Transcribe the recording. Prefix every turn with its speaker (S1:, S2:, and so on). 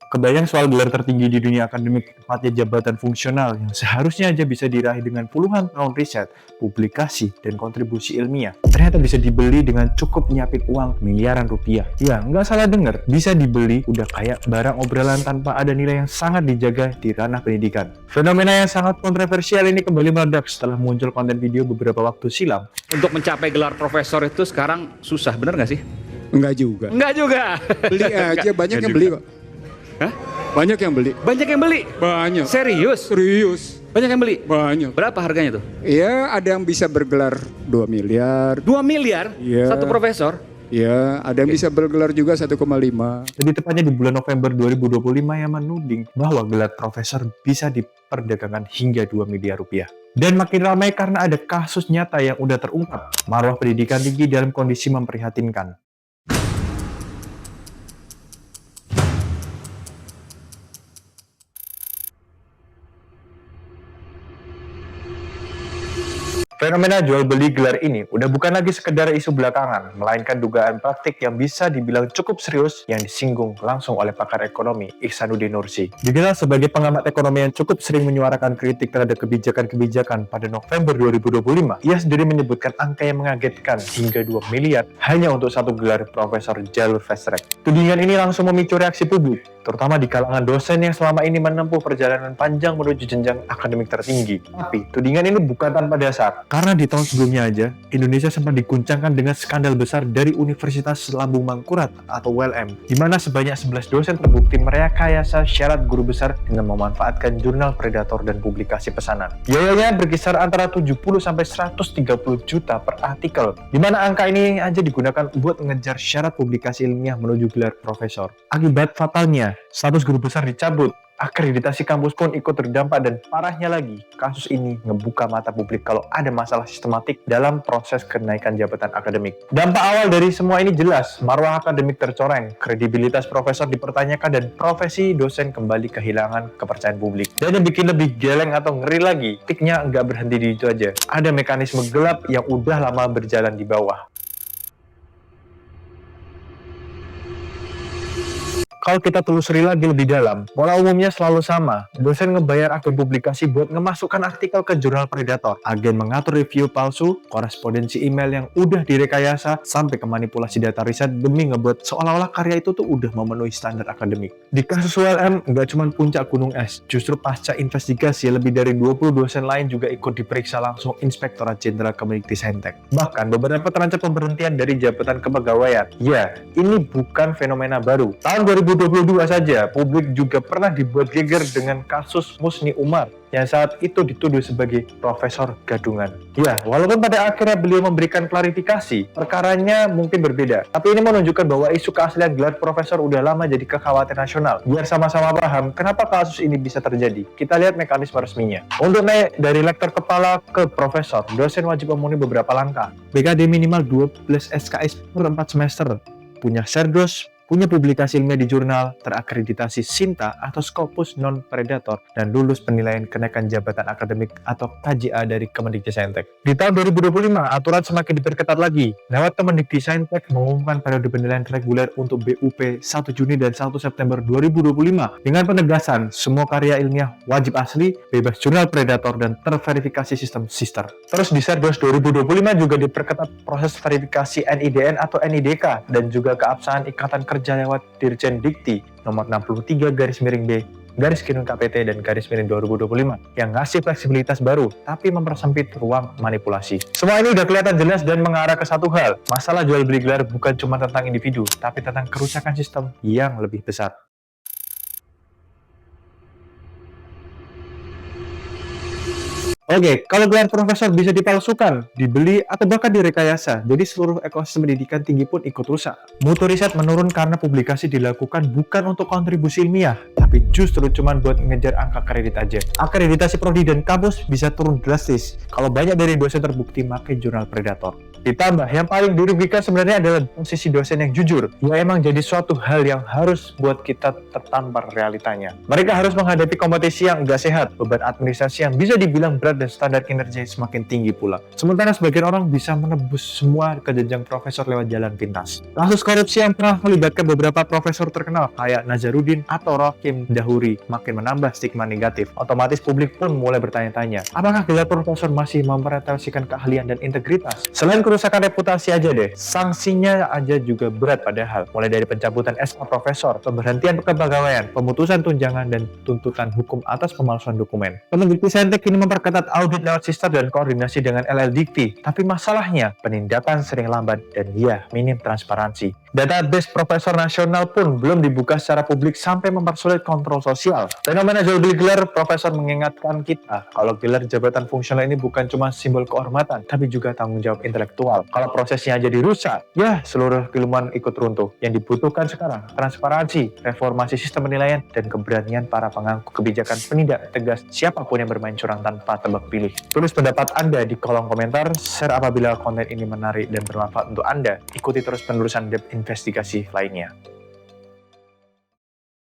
S1: Kebayang soal gelar tertinggi di dunia akademik, tepatnya jabatan fungsional yang seharusnya aja bisa diraih dengan puluhan tahun riset, publikasi, dan kontribusi ilmiah. Ternyata bisa dibeli dengan cukup nyiapin uang miliaran rupiah. Ya, nggak salah denger, bisa dibeli udah kayak barang obrolan tanpa ada nilai yang sangat dijaga di ranah pendidikan. Fenomena yang sangat kontroversial ini kembali meledak setelah muncul konten video beberapa waktu silam.
S2: Untuk mencapai gelar profesor itu sekarang susah, bener nggak sih?
S3: Enggak juga.
S2: Enggak juga.
S3: Beli aja, banyak yang beli kok.
S2: Hah?
S3: Banyak yang beli.
S2: Banyak yang beli?
S3: Banyak.
S2: Serius?
S3: Serius.
S2: Banyak yang beli?
S3: Banyak.
S2: Berapa harganya tuh?
S3: Iya, ada yang bisa bergelar 2 miliar.
S2: 2 miliar?
S3: Iya.
S2: Satu profesor?
S3: Ya, ada yang bisa bergelar juga 1,5.
S1: Jadi tepatnya di bulan November 2025 yang menuding bahwa gelar profesor bisa diperdagangkan hingga 2 miliar rupiah. Dan makin ramai karena ada kasus nyata yang udah terungkap. Marwah pendidikan tinggi dalam kondisi memprihatinkan. Fenomena jual beli gelar ini udah bukan lagi sekedar isu belakangan, melainkan dugaan praktik yang bisa dibilang cukup serius yang disinggung langsung oleh pakar ekonomi Ihsanuddin Nursi. Dikenal sebagai pengamat ekonomi yang cukup sering menyuarakan kritik terhadap kebijakan-kebijakan pada November 2025, ia sendiri menyebutkan angka yang mengagetkan hingga 2 miliar hanya untuk satu gelar profesor jalur fast track. Tudingan ini langsung memicu reaksi publik, terutama di kalangan dosen yang selama ini menempuh perjalanan panjang menuju jenjang akademik tertinggi. Tapi, tudingan ini bukan tanpa dasar. Karena di tahun sebelumnya aja, Indonesia sempat diguncangkan dengan skandal besar dari Universitas Lambung Mangkurat atau ULM, di mana sebanyak 11 dosen terbukti merekayasa syarat guru besar dengan memanfaatkan jurnal predator dan publikasi pesanan. Biayanya berkisar antara 70 sampai 130 juta per artikel, di mana angka ini aja digunakan buat mengejar syarat publikasi ilmiah menuju gelar profesor. Akibat fatalnya, status guru besar dicabut, akreditasi kampus pun ikut terdampak, dan parahnya lagi, kasus ini ngebuka mata publik kalau ada masalah sistematik dalam proses kenaikan jabatan akademik. Dampak awal dari semua ini jelas, marwah akademik tercoreng, kredibilitas profesor dipertanyakan, dan profesi dosen kembali kehilangan kepercayaan publik. Dan yang bikin lebih geleng atau ngeri lagi, tiknya nggak berhenti di itu aja. Ada mekanisme gelap yang udah lama berjalan di bawah. Kalau kita telusuri lagi lebih dalam, pola umumnya selalu sama. Dosen ngebayar agen publikasi buat ngemasukkan artikel ke jurnal predator. Agen mengatur review palsu, korespondensi email yang udah direkayasa, sampai ke manipulasi data riset demi ngebuat seolah-olah karya itu tuh udah memenuhi standar akademik. Di kasus ULM, nggak cuma puncak gunung es. Justru pasca investigasi, lebih dari 20 dosen lain juga ikut diperiksa langsung Inspektorat Jenderal Kemendikbudristek. Bahkan beberapa terancam pemberhentian dari jabatan kepegawaian. Ya, ini bukan fenomena baru. Tahun 2022 saja, publik juga pernah dibuat geger dengan kasus Musni Umar yang saat itu dituduh sebagai profesor gadungan. Ya, walaupun pada akhirnya beliau memberikan klarifikasi, perkaranya mungkin berbeda. Tapi ini menunjukkan bahwa isu keaslian gelar profesor udah lama jadi kekhawatiran nasional. Biar sama-sama paham kenapa kasus ini bisa terjadi, kita lihat mekanisme resminya. Untuk naik dari lektor kepala ke profesor, dosen wajib memenuhi beberapa langkah. BKD minimal 12 SKS per 4 semester, punya Serdos, punya publikasi ilmiah di jurnal, terakreditasi SINTA atau Scopus Non-Predator, dan lulus penilaian kenaikan jabatan akademik atau KJA dari Kemendikbudristek. Di tahun 2025, aturan semakin diperketat lagi. Lewat Kemendikbudristek mengumumkan periode penilaian reguler untuk BUP 1 Juni dan 1 September 2025 dengan penegasan semua karya ilmiah wajib asli, bebas jurnal predator, dan terverifikasi sistem sister. Terus di Serdos 2025 juga diperketat proses verifikasi NIDN atau NIDK dan juga keabsahan Ikatan Kerja lewat Dirjen Dikti nomor 63/B /KPT dan /2025 yang ngasih fleksibilitas baru tapi mempersempit ruang manipulasi. Semua ini udah kelihatan jelas dan mengarah ke satu hal. Masalah jual beli gelar bukan cuma tentang individu, tapi tentang kerusakan sistem yang lebih besar. Oke, kalau gelar profesor bisa dipalsukan, dibeli, atau bahkan direkayasa, jadi seluruh ekosistem pendidikan tinggi pun ikut rusak. Mutu riset menurun karena publikasi dilakukan bukan untuk kontribusi ilmiah, tapi justru cuma buat ngejar angka kredit aja. Akreditasi prodi dan kampus bisa turun drastis kalau banyak dari dosen terbukti pakai jurnal predator. Ditambah, yang paling dirugikan sebenarnya adalah posisi dosen yang jujur. Ya emang jadi suatu hal yang harus buat kita tertampar realitanya. Mereka harus menghadapi kompetisi yang enggak sehat, beban administrasi yang bisa dibilang berat dan standar kinerja yang semakin tinggi pula. Sementara sebagian orang bisa menebus semua ke jenjang profesor lewat jalan pintas. Kasus korupsi yang pernah melibatkan beberapa profesor terkenal kayak Nazarudin atau Rokim Dahuri makin menambah stigma negatif. Otomatis publik pun mulai bertanya-tanya, apakah gelar profesor masih mempresentasikan keahlian dan integritas? Selain kerusakan reputasi aja deh, sanksinya aja juga berat padahal. Mulai dari pencabutan SK profesor, pemberhentian kepegawaian, pemutusan tunjangan, dan tuntutan hukum atas pemalsuan dokumen. Peneliti Saintek kini memperketat audit lewat sistem dan koordinasi dengan LLDikti. Tapi masalahnya, penindakan sering lambat dan minim transparansi. Database profesor nasional pun belum dibuka secara publik sampai mempersulit kontrol sosial. Fenomena jual beli gelar profesor mengingatkan kita kalau gelar jabatan fungsional ini bukan cuma simbol kehormatan, tapi juga tanggung jawab intelektual. Kalau prosesnya jadi rusak, ya seluruh keilmuan ikut runtuh. Yang dibutuhkan sekarang, transparansi, reformasi sistem penilaian, dan keberanian para pemangku kebijakan penindak tegas siapapun yang bermain curang tanpa tebak pilih. Tulis pendapat Anda di kolom komentar, share apabila konten ini menarik dan bermanfaat untuk Anda. Ikuti terus penelusuran investigasi lainnya.